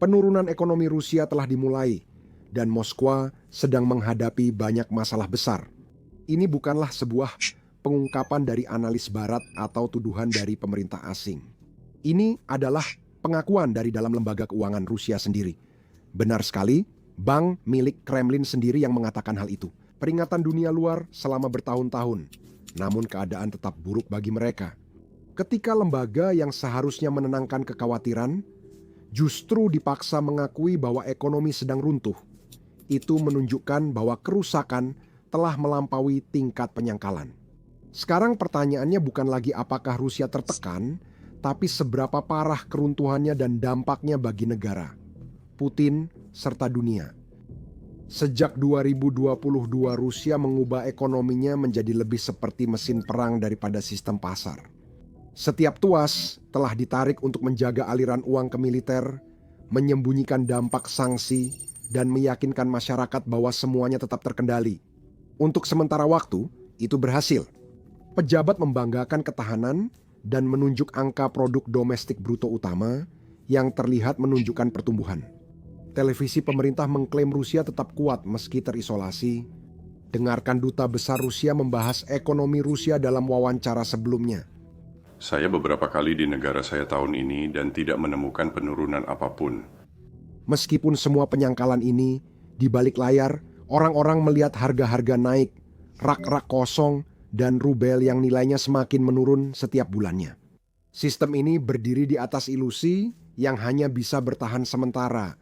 Penurunan ekonomi Rusia telah dimulai, dan Moskwa sedang menghadapi banyak masalah besar. Ini bukanlah sebuah pengungkapan dari analis Barat atau tuduhan dari pemerintah asing. Ini adalah pengakuan dari dalam lembaga keuangan Rusia sendiri. Benar sekali, bank milik Kremlin sendiri yang mengatakan hal itu. Peringatan dunia luar selama bertahun-tahun, namun keadaan tetap buruk bagi mereka. Ketika lembaga yang seharusnya menenangkan kekhawatiran, justru dipaksa mengakui bahwa ekonomi sedang runtuh. Itu menunjukkan bahwa kerusakan telah melampaui tingkat penyangkalan. Sekarang pertanyaannya bukan lagi apakah Rusia tertekan, tapi seberapa parah keruntuhannya dan dampaknya bagi negara, Putin, serta dunia. Sejak 2022, Rusia mengubah ekonominya menjadi lebih seperti mesin perang daripada sistem pasar. Setiap tuas telah ditarik untuk menjaga aliran uang ke militer, menyembunyikan dampak sanksi, dan meyakinkan masyarakat bahwa semuanya tetap terkendali. Untuk sementara waktu, itu berhasil. Pejabat membanggakan ketahanan dan menunjuk angka produk domestik bruto utama yang terlihat menunjukkan pertumbuhan. Televisi pemerintah mengklaim Rusia tetap kuat meski terisolasi. Dengarkan Duta Besar Rusia membahas ekonomi Rusia dalam wawancara sebelumnya. Saya beberapa kali di negara saya tahun ini dan tidak menemukan penurunan apapun. Meskipun semua penyangkalan ini, di balik layar, orang-orang melihat harga-harga naik, rak-rak kosong, dan rubel yang nilainya semakin menurun setiap bulannya. Sistem ini berdiri di atas ilusi yang hanya bisa bertahan sementara.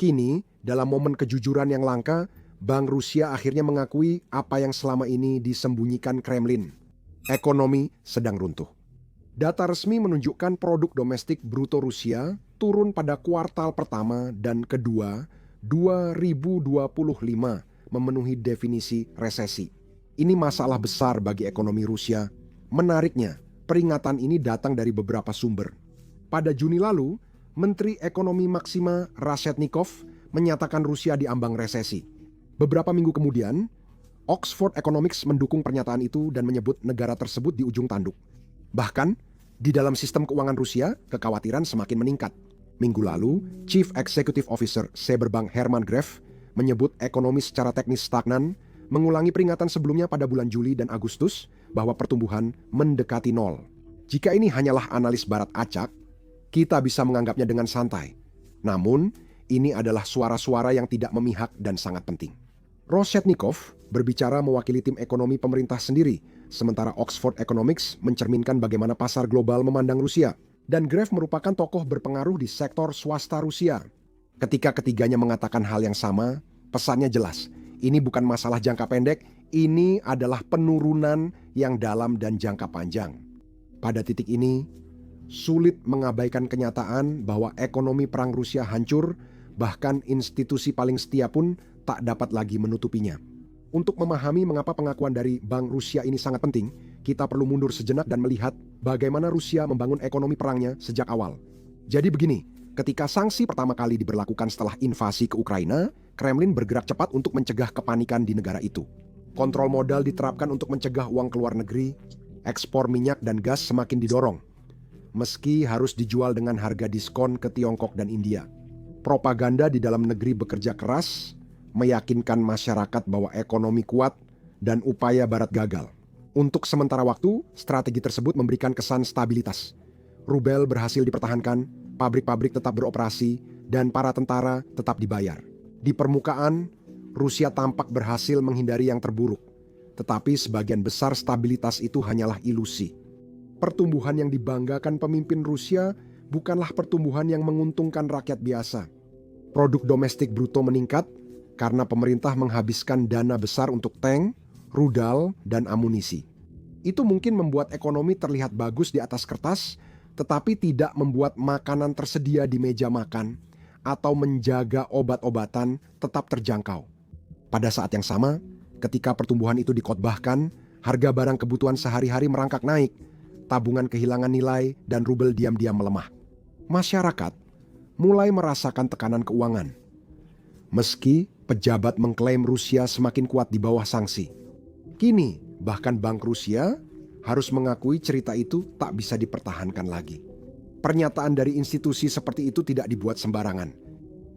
Kini, dalam momen kejujuran yang langka, Bank Rusia akhirnya mengakui apa yang selama ini disembunyikan Kremlin. Ekonomi sedang runtuh. Data resmi menunjukkan produk domestik bruto Rusia turun pada kuartal pertama dan kedua 2025, memenuhi definisi resesi. Ini masalah besar bagi ekonomi Rusia. Menariknya, peringatan ini datang dari beberapa sumber. Pada Juni lalu, Menteri Ekonomi Maxima Reshetnikov menyatakan Rusia diambang resesi. Beberapa minggu kemudian, Oxford Economics mendukung pernyataan itu dan menyebut negara tersebut di ujung tanduk. Bahkan, di dalam sistem keuangan Rusia, kekhawatiran semakin meningkat. Minggu lalu, Chief Executive Officer Sberbank Herman Gref menyebut ekonomi secara teknis stagnan, mengulangi peringatan sebelumnya pada bulan Juli dan Agustus bahwa pertumbuhan mendekati nol. Jika ini hanyalah analis Barat acak, kita bisa menganggapnya dengan santai. Namun, ini adalah suara-suara yang tidak memihak dan sangat penting. Reshetnikov berbicara mewakili tim ekonomi pemerintah sendiri, sementara Oxford Economics mencerminkan bagaimana pasar global memandang Rusia. Dan Gref merupakan tokoh berpengaruh di sektor swasta Rusia. Ketika ketiganya mengatakan hal yang sama, pesannya jelas. Ini bukan masalah jangka pendek, ini adalah penurunan yang dalam dan jangka panjang. Pada titik ini, sulit mengabaikan kenyataan bahwa ekonomi perang Rusia hancur, bahkan institusi paling setia pun tak dapat lagi menutupinya. Untuk memahami mengapa pengakuan dari Bank Rusia ini sangat penting, kita perlu mundur sejenak dan melihat bagaimana Rusia membangun ekonomi perangnya sejak awal. Jadi begini, ketika sanksi pertama kali diberlakukan setelah invasi ke Ukraina, Kremlin bergerak cepat untuk mencegah kepanikan di negara itu. Kontrol modal diterapkan untuk mencegah uang keluar negeri, ekspor minyak dan gas semakin didorong, meski harus dijual dengan harga diskon ke Tiongkok dan India. Propaganda di dalam negeri bekerja keras, meyakinkan masyarakat bahwa ekonomi kuat dan upaya Barat gagal. Untuk sementara waktu, strategi tersebut memberikan kesan stabilitas. Rubel berhasil dipertahankan, pabrik-pabrik tetap beroperasi, dan para tentara tetap dibayar. Di permukaan, Rusia tampak berhasil menghindari yang terburuk. Tetapi sebagian besar stabilitas itu hanyalah ilusi. Pertumbuhan yang dibanggakan pemimpin Rusia bukanlah pertumbuhan yang menguntungkan rakyat biasa. Produk domestik bruto meningkat karena pemerintah menghabiskan dana besar untuk tank, rudal, dan amunisi. Itu mungkin membuat ekonomi terlihat bagus di atas kertas, tetapi tidak membuat makanan tersedia di meja makan atau menjaga obat-obatan tetap terjangkau. Pada saat yang sama, ketika pertumbuhan itu dikotbahkan, harga barang kebutuhan sehari-hari merangkak naik, tabungan kehilangan nilai, dan rubel diam-diam melemah. Masyarakat mulai merasakan tekanan keuangan. Meski pejabat mengklaim Rusia semakin kuat di bawah sanksi. Kini, bahkan Bank Rusia harus mengakui cerita itu tak bisa dipertahankan lagi. Pernyataan dari institusi seperti itu tidak dibuat sembarangan.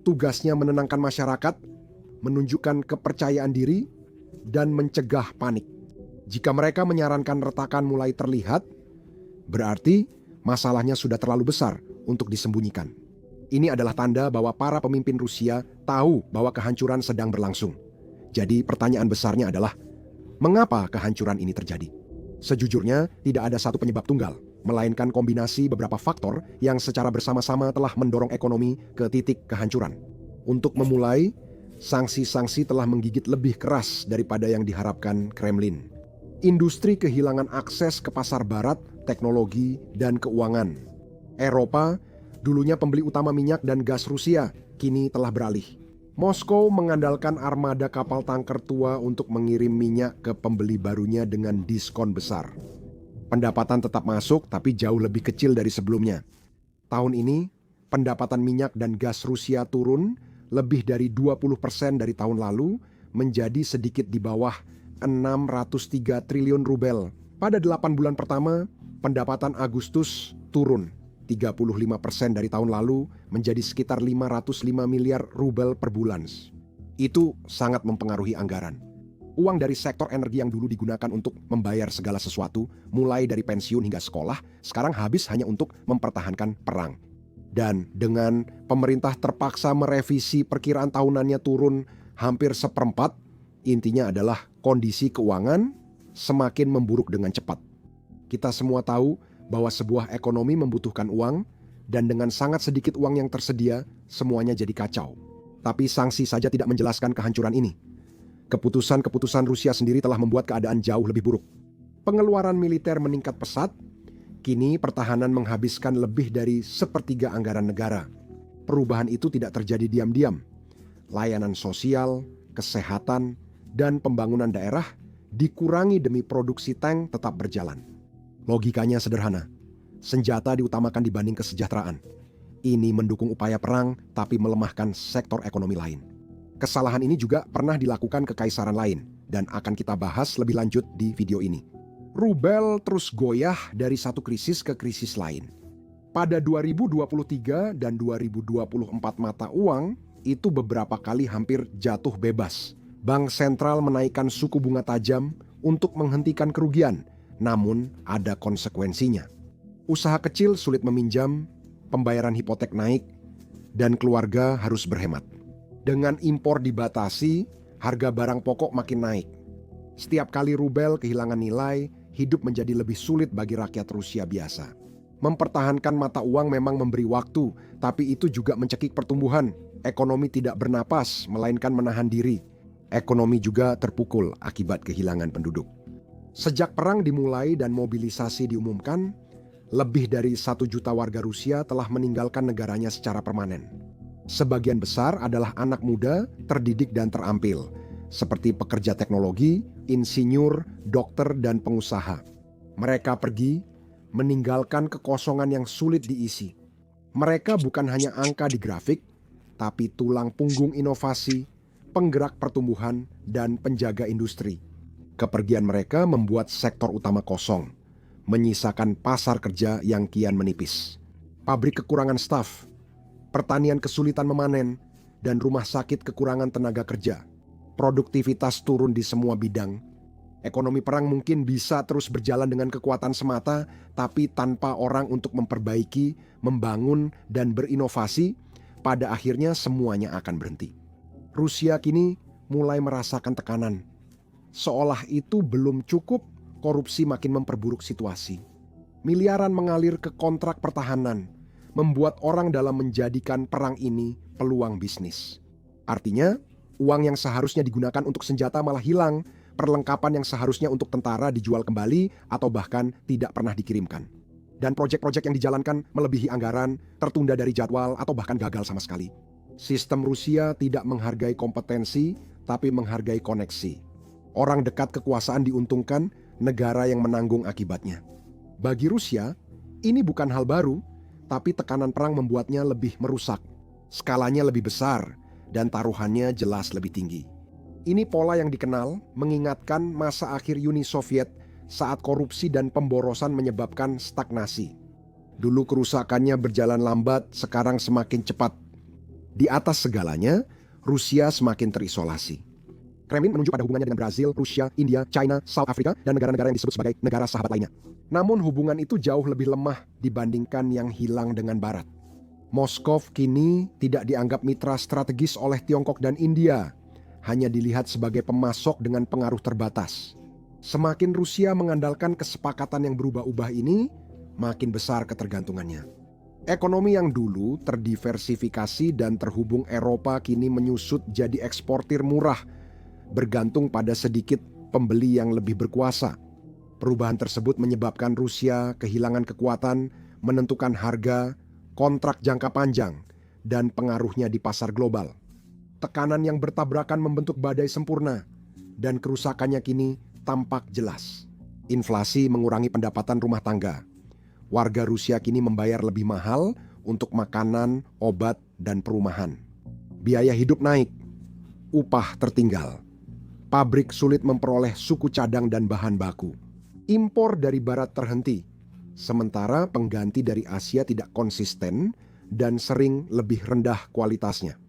Tugasnya menenangkan masyarakat, menunjukkan kepercayaan diri, dan mencegah panik. Jika mereka menyarankan retakan mulai terlihat, berarti masalahnya sudah terlalu besar untuk disembunyikan. Ini adalah tanda bahwa para pemimpin Rusia tahu bahwa kehancuran sedang berlangsung. Jadi pertanyaan besarnya adalah, mengapa kehancuran ini terjadi? Sejujurnya, tidak ada satu penyebab tunggal, melainkan kombinasi beberapa faktor yang secara bersama-sama telah mendorong ekonomi ke titik kehancuran. Untuk memulai, sanksi-sanksi telah menggigit lebih keras daripada yang diharapkan Kremlin. Industri kehilangan akses ke pasar barat, teknologi, dan keuangan. Eropa, dulunya pembeli utama minyak dan gas Rusia, kini telah beralih. Moskow mengandalkan armada kapal tanker tua untuk mengirim minyak ke pembeli barunya dengan diskon besar. Pendapatan tetap masuk tapi jauh lebih kecil dari sebelumnya. Tahun ini, pendapatan minyak dan gas Rusia turun lebih dari 20% dari tahun lalu menjadi sedikit di bawah 603 triliun rubel. Pada 8 bulan pertama, pendapatan Agustus turun 35% dari tahun lalu menjadi sekitar 505 miliar rubel per bulan. Itu sangat mempengaruhi anggaran. Uang dari sektor energi yang dulu digunakan untuk membayar segala sesuatu, mulai dari pensiun hingga sekolah, sekarang habis hanya untuk mempertahankan perang. Dan dengan pemerintah terpaksa merevisi perkiraan tahunannya turun hampir seperempat, intinya adalah kondisi keuangan semakin memburuk dengan cepat. Kita semua tahu bahwa sebuah ekonomi membutuhkan uang, dan dengan sangat sedikit uang yang tersedia, semuanya jadi kacau. Tapi sanksi saja tidak menjelaskan kehancuran ini. Keputusan-keputusan Rusia sendiri telah membuat keadaan jauh lebih buruk. Pengeluaran militer meningkat pesat, kini pertahanan menghabiskan lebih dari sepertiga anggaran negara. Perubahan itu tidak terjadi diam-diam. Layanan sosial, kesehatan, dan pembangunan daerah dikurangi demi produksi tank tetap berjalan. Logikanya sederhana, senjata diutamakan dibanding kesejahteraan. Ini mendukung upaya perang tapi melemahkan sektor ekonomi lain. Kesalahan ini juga pernah dilakukan kekaisaran lain dan akan kita bahas lebih lanjut di video ini. Rubel terus goyah dari satu krisis ke krisis lain. Pada 2023 dan 2024 mata uang itu beberapa kali hampir jatuh bebas. Bank sentral menaikkan suku bunga tajam untuk menghentikan kerugian. Namun ada konsekuensinya. Usaha kecil sulit meminjam, pembayaran hipotek naik, dan keluarga harus berhemat. Dengan impor dibatasi, harga barang pokok makin naik. Setiap kali rubel kehilangan nilai, hidup menjadi lebih sulit bagi rakyat Rusia biasa. Mempertahankan mata uang memang memberi waktu, tapi itu juga mencekik pertumbuhan. Ekonomi tidak bernapas, melainkan menahan diri. Ekonomi juga terpukul akibat kehilangan penduduk. Sejak perang dimulai dan mobilisasi diumumkan, lebih dari 1 juta warga Rusia telah meninggalkan negaranya secara permanen. Sebagian besar adalah anak muda, terdidik dan terampil, seperti pekerja teknologi, insinyur, dokter, dan pengusaha. Mereka pergi, meninggalkan kekosongan yang sulit diisi. Mereka bukan hanya angka di grafik, tapi tulang punggung inovasi, penggerak pertumbuhan, dan penjaga industri. Kepergian mereka membuat sektor utama kosong, menyisakan pasar kerja yang kian menipis. Pabrik kekurangan staf, pertanian kesulitan memanen, dan rumah sakit kekurangan tenaga kerja. Produktivitas turun di semua bidang. Ekonomi perang mungkin bisa terus berjalan dengan kekuatan semata, tapi tanpa orang untuk memperbaiki, membangun, dan berinovasi, pada akhirnya semuanya akan berhenti. Rusia kini mulai merasakan tekanan. Seolah itu belum cukup, korupsi makin memperburuk situasi. Miliaran mengalir ke kontrak pertahanan, membuat orang dalam menjadikan perang ini peluang bisnis. Artinya, uang yang seharusnya digunakan untuk senjata malah hilang, perlengkapan yang seharusnya untuk tentara dijual kembali atau bahkan tidak pernah dikirimkan. Dan proyek-proyek yang dijalankan melebihi anggaran, tertunda dari jadwal atau bahkan gagal sama sekali. Sistem Rusia tidak menghargai kompetensi, tapi menghargai koneksi. Orang dekat kekuasaan diuntungkan, negara yang menanggung akibatnya. Bagi Rusia, ini bukan hal baru, tapi tekanan perang membuatnya lebih merusak. Skalanya lebih besar, dan taruhannya jelas lebih tinggi. Ini pola yang dikenal mengingatkan masa akhir Uni Soviet saat korupsi dan pemborosan menyebabkan stagnasi. Dulu kerusakannya berjalan lambat, sekarang semakin cepat. Di atas segalanya, Rusia semakin terisolasi. Kremlin menunjuk pada hubungannya dengan Brazil, Rusia, India, China, South Africa, dan negara-negara yang disebut sebagai negara sahabat lainnya. Namun hubungan itu jauh lebih lemah dibandingkan yang hilang dengan Barat. Moskow kini tidak dianggap mitra strategis oleh Tiongkok dan India, hanya dilihat sebagai pemasok dengan pengaruh terbatas. Semakin Rusia mengandalkan kesepakatan yang berubah-ubah ini, makin besar ketergantungannya. Ekonomi yang dulu terdiversifikasi dan terhubung Eropa kini menyusut jadi eksportir murah, bergantung pada sedikit pembeli yang lebih berkuasa. Perubahan tersebut menyebabkan Rusia kehilangan kekuatan menentukan harga, kontrak jangka panjang, dan pengaruhnya di pasar global. Tekanan yang bertabrakan membentuk badai sempurna, dan kerusakannya kini tampak jelas. Inflasi mengurangi pendapatan rumah tangga. Warga Rusia kini membayar lebih mahal untuk makanan, obat, dan perumahan. Biaya hidup naik, upah tertinggal. Pabrik sulit memperoleh suku cadang dan bahan baku. Impor dari Barat terhenti, sementara pengganti dari Asia tidak konsisten dan sering lebih rendah kualitasnya.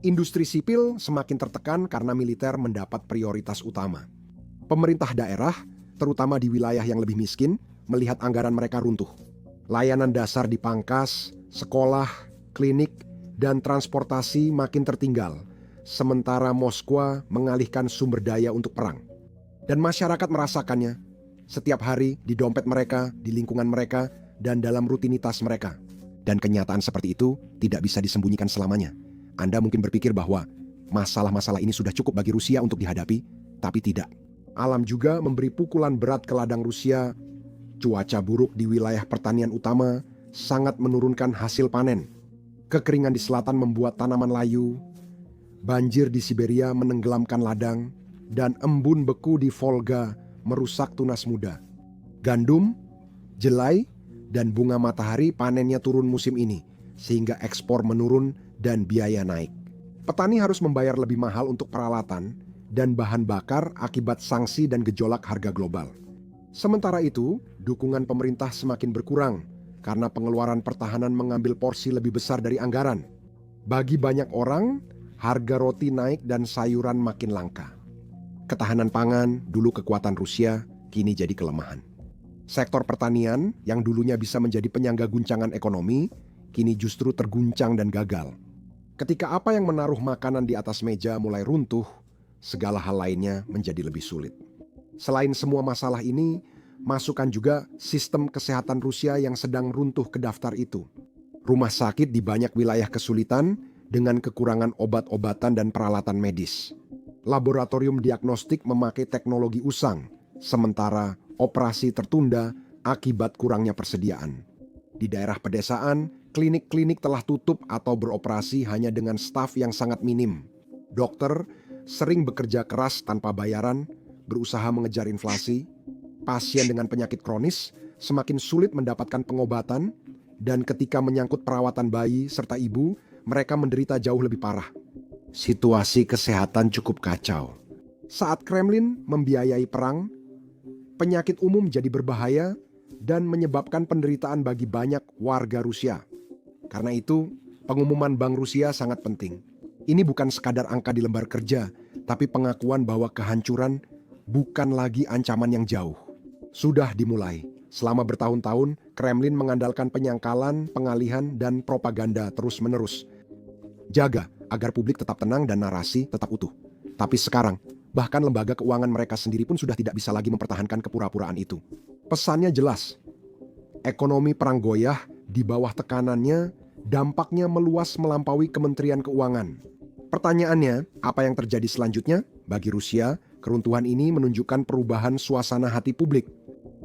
Industri sipil semakin tertekan karena militer mendapat prioritas utama. Pemerintah daerah, terutama di wilayah yang lebih miskin, melihat anggaran mereka runtuh. Layanan dasar dipangkas, sekolah, klinik, dan transportasi makin tertinggal, sementara Moskwa mengalihkan sumber daya untuk perang. Dan masyarakat merasakannya setiap hari di dompet mereka, di lingkungan mereka, dan dalam rutinitas mereka. Dan kenyataan seperti itu tidak bisa disembunyikan selamanya. Anda mungkin berpikir bahwa masalah-masalah ini sudah cukup bagi Rusia untuk dihadapi, tapi tidak. Alam juga memberi pukulan berat ke ladang Rusia. Cuaca buruk di wilayah pertanian utama sangat menurunkan hasil panen. Kekeringan di selatan membuat tanaman layu. Banjir di Siberia menenggelamkan ladang, dan embun beku di Volga merusak tunas muda. Gandum, jelai, dan bunga matahari panennya turun musim ini, sehingga ekspor menurun dan biaya naik. Petani harus membayar lebih mahal untuk peralatan dan bahan bakar akibat sanksi dan gejolak harga global. Sementara itu, dukungan pemerintah semakin berkurang karena pengeluaran pertahanan mengambil porsi lebih besar dari anggaran. Bagi banyak orang, harga roti naik dan sayuran makin langka. Ketahanan pangan, dulu kekuatan Rusia, kini jadi kelemahan. Sektor pertanian yang dulunya bisa menjadi penyangga guncangan ekonomi, kini justru terguncang dan gagal. Ketika apa yang menaruh makanan di atas meja mulai runtuh, segala hal lainnya menjadi lebih sulit. Selain semua masalah ini, masukkan juga sistem kesehatan Rusia yang sedang runtuh ke daftar itu. Rumah sakit di banyak wilayah kesulitan dengan kekurangan obat-obatan dan peralatan medis. Laboratorium diagnostik memakai teknologi usang, sementara operasi tertunda akibat kurangnya persediaan. Di daerah pedesaan, klinik-klinik telah tutup atau beroperasi hanya dengan staf yang sangat minim. Dokter sering bekerja keras tanpa bayaran, berusaha mengejar inflasi. Pasien dengan penyakit kronis semakin sulit mendapatkan pengobatan, dan ketika menyangkut perawatan bayi serta ibu, mereka menderita jauh lebih parah. Situasi kesehatan cukup kacau. Saat Kremlin membiayai perang, penyakit umum jadi berbahaya dan menyebabkan penderitaan bagi banyak warga Rusia. Karena itu, pengumuman Bank Rusia sangat penting. Ini bukan sekadar angka di lembar kerja, tapi pengakuan bahwa kehancuran bukan lagi ancaman yang jauh. Sudah dimulai. Selama bertahun-tahun, Kremlin mengandalkan penyangkalan, pengalihan, dan propaganda terus-menerus. Jaga agar publik tetap tenang dan narasi tetap utuh. Tapi sekarang, bahkan lembaga keuangan mereka sendiri pun sudah tidak bisa lagi mempertahankan kepura-puraan itu. Pesannya jelas. Ekonomi perang goyah, di bawah tekanannya, dampaknya meluas melampaui Kementerian Keuangan. Pertanyaannya, apa yang terjadi selanjutnya? Bagi Rusia, keruntuhan ini menunjukkan perubahan suasana hati publik.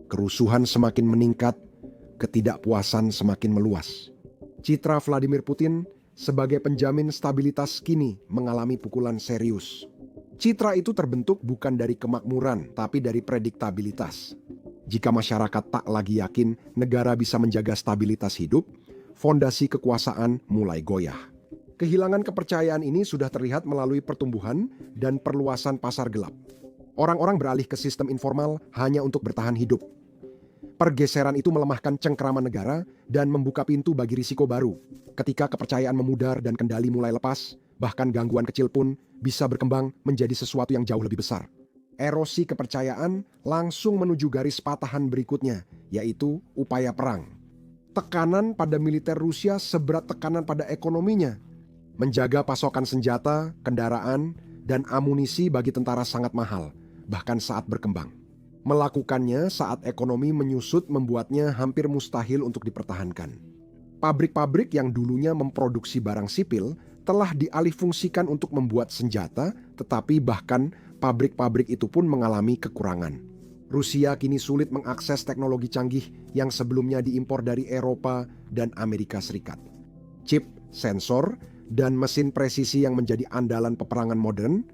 Kerusuhan semakin meningkat, ketidakpuasan semakin meluas. Citra Vladimir Putin sebagai penjamin stabilitas kini mengalami pukulan serius. Citra itu terbentuk bukan dari kemakmuran, tapi dari prediktabilitas. Jika masyarakat tak lagi yakin negara bisa menjaga stabilitas hidup, fondasi kekuasaan mulai goyah. Kehilangan kepercayaan ini sudah terlihat melalui pertumbuhan dan perluasan pasar gelap. Orang-orang beralih ke sistem informal hanya untuk bertahan hidup. Pergeseran itu melemahkan cengkeraman negara dan membuka pintu bagi risiko baru. Ketika kepercayaan memudar dan kendali mulai lepas, bahkan gangguan kecil pun bisa berkembang menjadi sesuatu yang jauh lebih besar. Erosi kepercayaan langsung menuju garis patahan berikutnya, yaitu upaya perang. Tekanan pada militer Rusia seberat tekanan pada ekonominya. Menjaga pasokan senjata, kendaraan, dan amunisi bagi tentara sangat mahal, bahkan saat berkembang. Melakukannya saat ekonomi menyusut membuatnya hampir mustahil untuk dipertahankan. Pabrik-pabrik yang dulunya memproduksi barang sipil telah dialihfungsikan untuk membuat senjata, tetapi bahkan pabrik-pabrik itu pun mengalami kekurangan. Rusia kini sulit mengakses teknologi canggih yang sebelumnya diimpor dari Eropa dan Amerika Serikat. Chip, sensor, dan mesin presisi yang menjadi andalan peperangan modern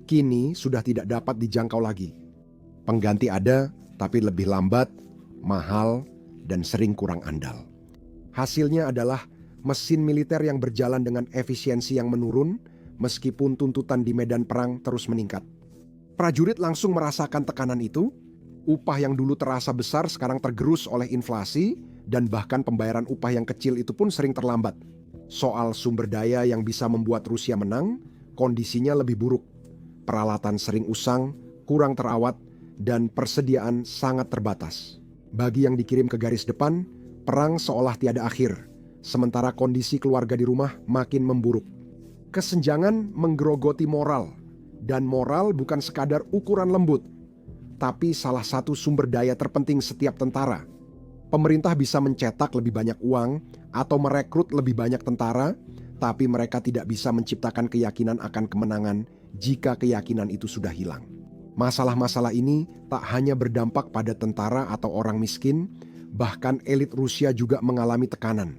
kini sudah tidak dapat dijangkau lagi. Pengganti ada, tapi lebih lambat, mahal, dan sering kurang andal. Hasilnya adalah mesin militer yang berjalan dengan efisiensi yang menurun, meskipun tuntutan di medan perang terus meningkat. Prajurit langsung merasakan tekanan itu. Upah yang dulu terasa besar sekarang tergerus oleh inflasi, dan bahkan pembayaran upah yang kecil itu pun sering terlambat. Soal sumber daya yang bisa membuat Rusia menang, kondisinya lebih buruk. Peralatan sering usang, kurang terawat, dan persediaan sangat terbatas. Bagi yang dikirim ke garis depan, perang seolah tiada akhir, sementara kondisi keluarga di rumah makin memburuk. Kesenjangan menggerogoti moral, dan moral bukan sekadar ukuran lembut, tapi salah satu sumber daya terpenting setiap tentara. Pemerintah bisa mencetak lebih banyak uang atau merekrut lebih banyak tentara, tapi mereka tidak bisa menciptakan keyakinan akan kemenangan jika keyakinan itu sudah hilang. Masalah-masalah ini tak hanya berdampak pada tentara atau orang miskin, bahkan elit Rusia juga mengalami tekanan.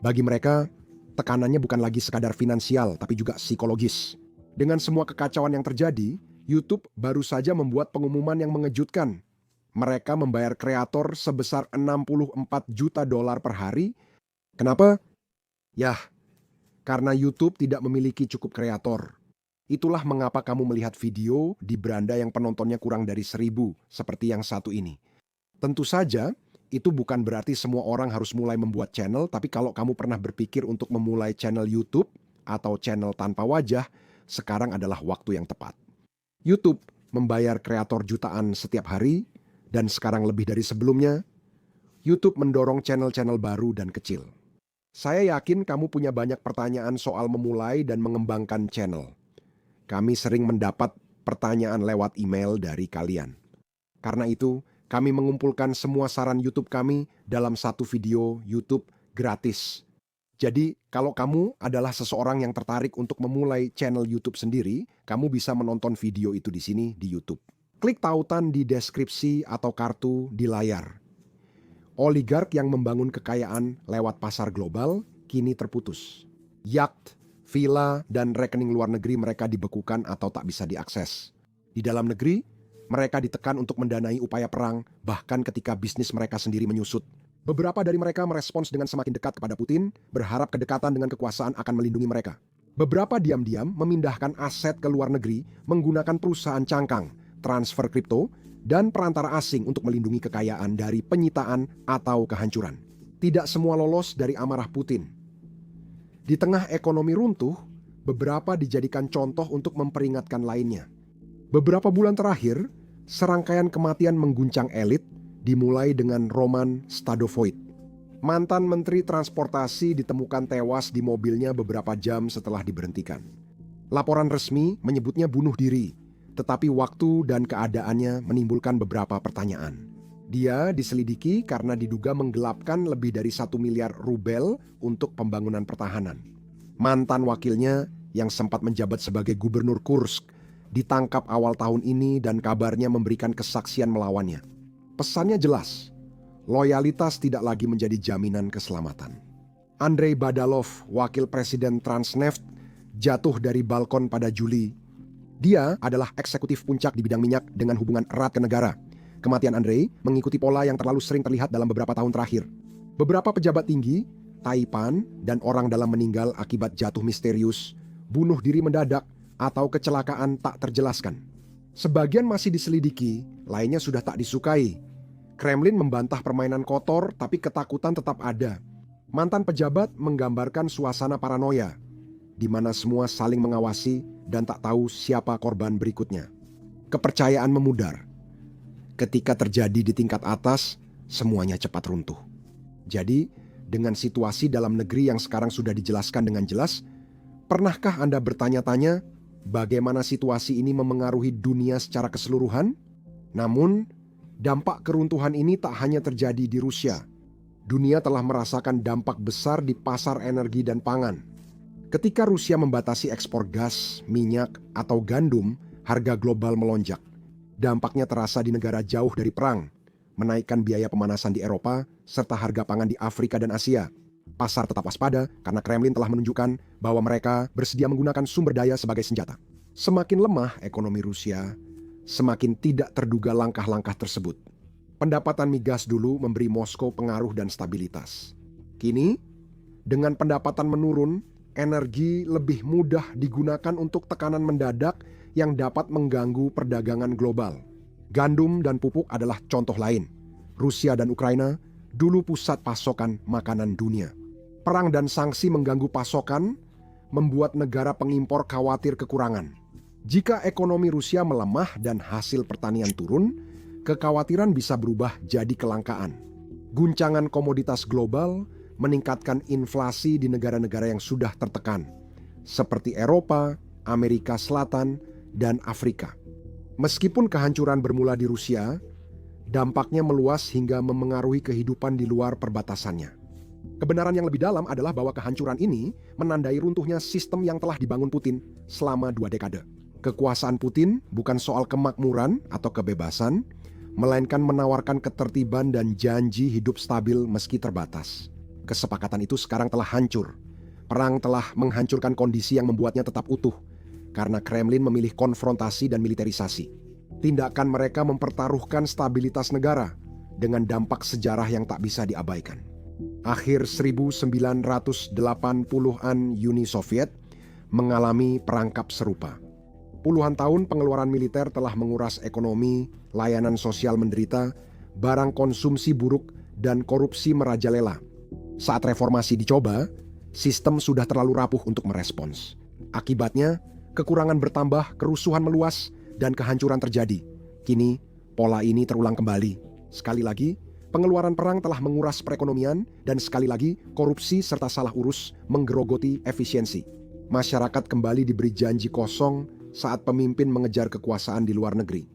Bagi mereka, tekanannya bukan lagi sekadar finansial, tapi juga psikologis. Dengan semua kekacauan yang terjadi, YouTube baru saja membuat pengumuman yang mengejutkan. Mereka membayar kreator sebesar $64 juta per hari. Kenapa? Yah, karena YouTube tidak memiliki cukup kreator. Itulah mengapa kamu melihat video di beranda yang penontonnya kurang dari 1.000, seperti yang satu ini. Tentu saja, itu bukan berarti semua orang harus mulai membuat channel, tapi kalau kamu pernah berpikir untuk memulai channel YouTube atau channel tanpa wajah, sekarang adalah waktu yang tepat. YouTube membayar kreator jutaan setiap hari, dan sekarang lebih dari sebelumnya, YouTube mendorong channel-channel baru dan kecil. Saya yakin kamu punya banyak pertanyaan soal memulai dan mengembangkan channel. Kami sering mendapat pertanyaan lewat email dari kalian. Karena itu, kami mengumpulkan semua saran YouTube kami dalam satu video YouTube gratis. Jadi, kalau kamu adalah seseorang yang tertarik untuk memulai channel YouTube sendiri, kamu bisa menonton video itu di sini di YouTube. Klik tautan di deskripsi atau kartu di layar. Oligark yang membangun kekayaan lewat pasar global kini terputus. Yacht, villa, dan rekening luar negeri mereka dibekukan atau tak bisa diakses. Di dalam negeri, mereka ditekan untuk mendanai upaya perang, bahkan ketika bisnis mereka sendiri menyusut. Beberapa dari mereka merespons dengan semakin dekat kepada Putin, berharap kedekatan dengan kekuasaan akan melindungi mereka. Beberapa diam-diam memindahkan aset ke luar negeri menggunakan perusahaan cangkang, transfer kripto, dan perantara asing untuk melindungi kekayaan dari penyitaan atau kehancuran. Tidak semua lolos dari amarah Putin. Di tengah ekonomi runtuh, beberapa dijadikan contoh untuk memperingatkan lainnya. Beberapa bulan terakhir, serangkaian kematian mengguncang elit, dimulai dengan Roman Stadovoit. Mantan Menteri Transportasi ditemukan tewas di mobilnya beberapa jam setelah diberhentikan. Laporan resmi menyebutnya bunuh diri, tetapi waktu dan keadaannya menimbulkan beberapa pertanyaan. Dia diselidiki karena diduga menggelapkan lebih dari 1 miliar rubel untuk pembangunan pertahanan. Mantan wakilnya yang sempat menjabat sebagai gubernur Kursk ditangkap awal tahun ini dan kabarnya memberikan kesaksian melawannya. Pesannya jelas, loyalitas tidak lagi menjadi jaminan keselamatan. Andrei Badalov, wakil presiden Transneft, jatuh dari balkon pada Juli. Dia adalah eksekutif puncak di bidang minyak dengan hubungan erat ke negara. Kematian Andrei mengikuti pola yang terlalu sering terlihat dalam beberapa tahun terakhir. Beberapa pejabat tinggi, taipan, dan orang dalam meninggal akibat jatuh misterius, bunuh diri mendadak, atau kecelakaan tak terjelaskan. Sebagian masih diselidiki, lainnya sudah tak disukai. Kremlin membantah permainan kotor, tapi ketakutan tetap ada. Mantan pejabat menggambarkan suasana paranoia, di mana semua saling mengawasi dan tak tahu siapa korban berikutnya. Kepercayaan memudar. Ketika terjadi di tingkat atas, semuanya cepat runtuh. Jadi, dengan situasi dalam negeri yang sekarang sudah dijelaskan dengan jelas, pernahkah Anda bertanya-tanya bagaimana situasi ini memengaruhi dunia secara keseluruhan? Namun, dampak keruntuhan ini tak hanya terjadi di Rusia. Dunia telah merasakan dampak besar di pasar energi dan pangan. Ketika Rusia membatasi ekspor gas, minyak, atau gandum, harga global melonjak. Dampaknya terasa di negara jauh dari perang, menaikkan biaya pemanasan di Eropa, serta harga pangan di Afrika dan Asia. Pasar tetap waspada karena Kremlin telah menunjukkan bahwa mereka bersedia menggunakan sumber daya sebagai senjata. Semakin lemah ekonomi Rusia, semakin tidak terduga langkah-langkah tersebut. Pendapatan migas dulu memberi Moskow pengaruh dan stabilitas. Kini, dengan pendapatan menurun, energi lebih mudah digunakan untuk tekanan mendadak yang dapat mengganggu perdagangan global. Gandum dan pupuk adalah contoh lain. Rusia dan Ukraina dulu pusat pasokan makanan dunia. Perang dan sanksi mengganggu pasokan, membuat negara pengimpor khawatir kekurangan. Jika ekonomi Rusia melemah dan hasil pertanian turun, kekhawatiran bisa berubah jadi kelangkaan. Guncangan komoditas global meningkatkan inflasi di negara-negara yang sudah tertekan, seperti Eropa, Amerika Selatan, dan Afrika. Meskipun kehancuran bermula di Rusia, dampaknya meluas hingga memengaruhi kehidupan di luar perbatasannya. Kebenaran yang lebih dalam adalah bahwa kehancuran ini menandai runtuhnya sistem yang telah dibangun Putin selama 2 dekade. Kekuasaan Putin bukan soal kemakmuran atau kebebasan, melainkan menawarkan ketertiban dan janji hidup stabil meski terbatas. Kesepakatan itu sekarang telah hancur. Perang telah menghancurkan kondisi yang membuatnya tetap utuh, karena Kremlin memilih konfrontasi dan militerisasi. Tindakan mereka mempertaruhkan stabilitas negara dengan dampak sejarah yang tak bisa diabaikan. Akhir 1980-an Uni Soviet mengalami perangkap serupa. Puluhan tahun pengeluaran militer telah menguras ekonomi, layanan sosial menderita, barang konsumsi buruk, dan korupsi merajalela. Saat reformasi dicoba, sistem sudah terlalu rapuh untuk merespons. Akibatnya, kekurangan bertambah, kerusuhan meluas, dan kehancuran terjadi. Kini, pola ini terulang kembali. Sekali lagi, pengeluaran perang telah menguras perekonomian, dan sekali lagi, korupsi serta salah urus menggerogoti efisiensi. Masyarakat kembali diberi janji kosong saat pemimpin mengejar kekuasaan di luar negeri.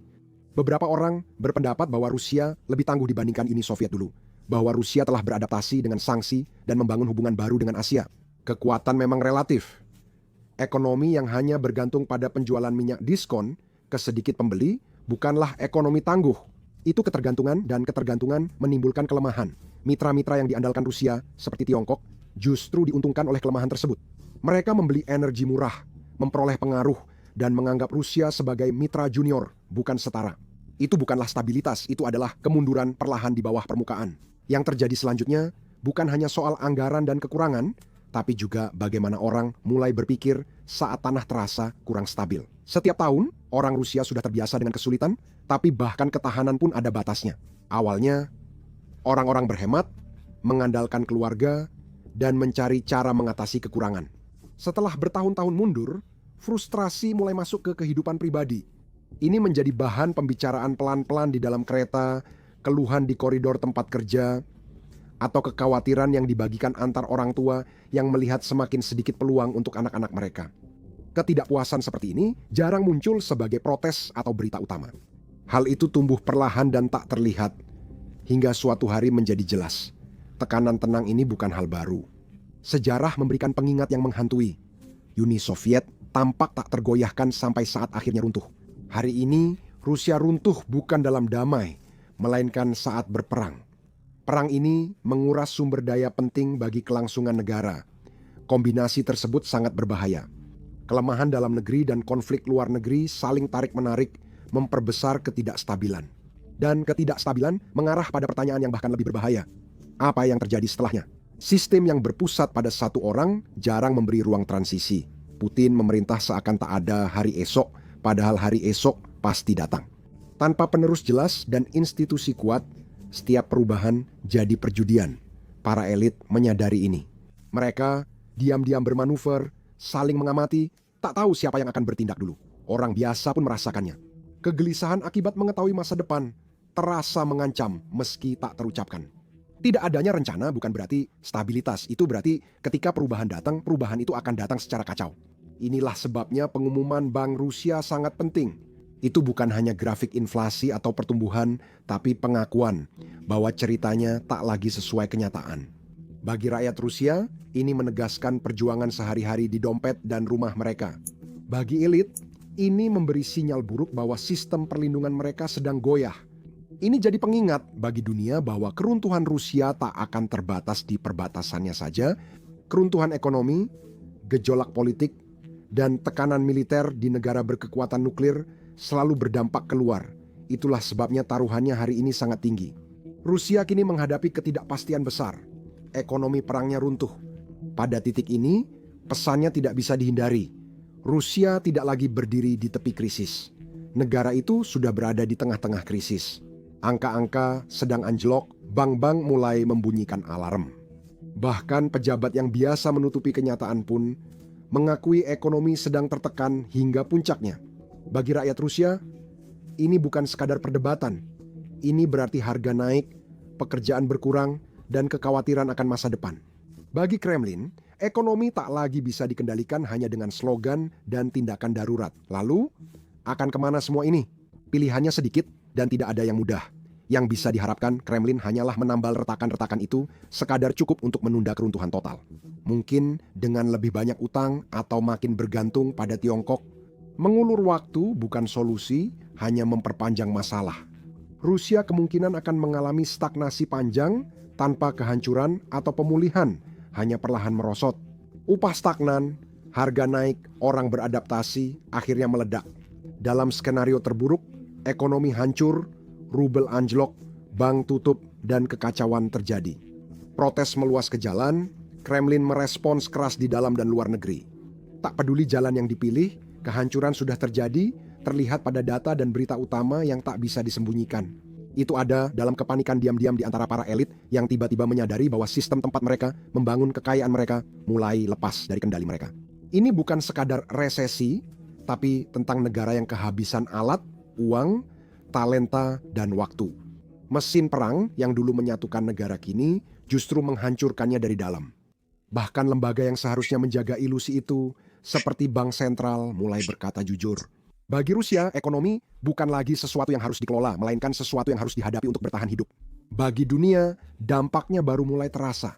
Beberapa orang berpendapat bahwa Rusia lebih tangguh dibandingkan Uni Soviet dulu, bahwa Rusia telah beradaptasi dengan sanksi dan membangun hubungan baru dengan Asia. Kekuatan memang relatif. Ekonomi yang hanya bergantung pada penjualan minyak diskon ke sedikit pembeli bukanlah ekonomi tangguh. Itu ketergantungan, dan ketergantungan menimbulkan kelemahan. Mitra-mitra yang diandalkan Rusia, seperti Tiongkok, justru diuntungkan oleh kelemahan tersebut. Mereka membeli energi murah, memperoleh pengaruh, dan menganggap Rusia sebagai mitra junior, bukan setara. Itu bukanlah stabilitas, itu adalah kemunduran perlahan di bawah permukaan. Yang terjadi selanjutnya bukan hanya soal anggaran dan kekurangan, tapi juga bagaimana orang mulai berpikir saat tanah terasa kurang stabil. Setiap tahun, orang Rusia sudah terbiasa dengan kesulitan, tapi bahkan ketahanan pun ada batasnya. Awalnya, orang-orang berhemat, mengandalkan keluarga, dan mencari cara mengatasi kekurangan. Setelah bertahun-tahun mundur, frustrasi mulai masuk ke kehidupan pribadi. Ini menjadi bahan pembicaraan pelan-pelan di dalam kereta, keluhan di koridor tempat kerja, atau kekhawatiran yang dibagikan antar orang tua yang melihat semakin sedikit peluang untuk anak-anak mereka. Ketidakpuasan seperti ini jarang muncul sebagai protes atau berita utama. Hal itu tumbuh perlahan dan tak terlihat, hingga suatu hari menjadi jelas. Tekanan tenang ini bukan hal baru. Sejarah memberikan pengingat yang menghantui. Uni Soviet tampak tak tergoyahkan sampai saat akhirnya runtuh. Hari ini, Rusia runtuh bukan dalam damai, melainkan saat berperang. Perang ini menguras sumber daya penting bagi kelangsungan negara. Kombinasi tersebut sangat berbahaya. Kelemahan dalam negeri dan konflik luar negeri saling tarik-menarik, memperbesar ketidakstabilan. Dan ketidakstabilan mengarah pada pertanyaan yang bahkan lebih berbahaya. Apa yang terjadi setelahnya? Sistem yang berpusat pada satu orang jarang memberi ruang transisi. Putin memerintah seakan tak ada hari esok, padahal hari esok pasti datang. Tanpa penerus jelas dan institusi kuat, Setiap perubahan jadi perjudian. Para elit menyadari ini. Mereka diam-diam bermanuver, saling mengamati, tak tahu siapa yang akan bertindak dulu. Orang biasa pun merasakannya. Kegelisahan akibat mengetahui masa depan terasa mengancam meski tak terucapkan. Tidak adanya rencana bukan berarti stabilitas. Itu berarti ketika perubahan datang, perubahan itu akan datang secara kacau. Inilah sebabnya pengumuman Bank Rusia sangat penting. Itu bukan hanya grafik inflasi atau pertumbuhan, tapi pengakuan bahwa ceritanya tak lagi sesuai kenyataan. Bagi rakyat Rusia, ini menegaskan perjuangan sehari-hari di dompet dan rumah mereka. Bagi elit, ini memberi sinyal buruk bahwa sistem perlindungan mereka sedang goyah. Ini jadi pengingat bagi dunia bahwa keruntuhan Rusia tak akan terbatas di perbatasannya saja. Keruntuhan ekonomi, gejolak politik, dan tekanan militer di negara berkekuatan nuklir selalu berdampak keluar. Itulah sebabnya taruhannya hari ini sangat tinggi. Rusia kini menghadapi ketidakpastian besar. Ekonomi perangnya runtuh. Pada titik ini, pesannya tidak bisa dihindari. Rusia tidak lagi berdiri di tepi krisis. Negara itu sudah berada di tengah-tengah krisis. Angka-angka sedang anjlok, bank-bank mulai membunyikan alarm. Bahkan pejabat yang biasa menutupi kenyataan pun mengakui ekonomi sedang tertekan hingga puncaknya. Bagi rakyat Rusia, ini bukan sekadar perdebatan. Ini berarti harga naik, pekerjaan berkurang, dan kekhawatiran akan masa depan. Bagi Kremlin, ekonomi tak lagi bisa dikendalikan hanya dengan slogan dan tindakan darurat. Lalu, akan kemana semua ini? Pilihannya sedikit dan tidak ada yang mudah. Yang bisa diharapkan Kremlin hanyalah menambal retakan-retakan itu sekadar cukup untuk menunda keruntuhan total. Mungkin dengan lebih banyak utang atau makin bergantung pada Tiongkok. Mengulur waktu bukan solusi, hanya memperpanjang masalah. Rusia kemungkinan akan mengalami stagnasi panjang tanpa kehancuran atau pemulihan, hanya perlahan merosot. Upah stagnan, harga naik, orang beradaptasi, akhirnya meledak. Dalam skenario terburuk, ekonomi hancur, rubel anjlok, bank tutup, dan kekacauan terjadi. Protes meluas ke jalan, Kremlin merespons keras di dalam dan luar negeri. Tak peduli jalan yang dipilih, kehancuran sudah terjadi, terlihat pada data dan berita utama yang tak bisa disembunyikan. Itu ada dalam kepanikan diam-diam di antara para elit yang tiba-tiba menyadari bahwa sistem tempat mereka membangun kekayaan mereka mulai lepas dari kendali mereka. Ini bukan sekadar resesi, tapi tentang negara yang kehabisan alat, uang, talenta, dan waktu. Mesin perang yang dulu menyatukan negara kini justru menghancurkannya dari dalam. Bahkan lembaga yang seharusnya menjaga ilusi itu, seperti bank sentral, mulai berkata jujur. Bagi Rusia, ekonomi bukan lagi sesuatu yang harus dikelola, melainkan sesuatu yang harus dihadapi untuk bertahan hidup. Bagi dunia, dampaknya baru mulai terasa.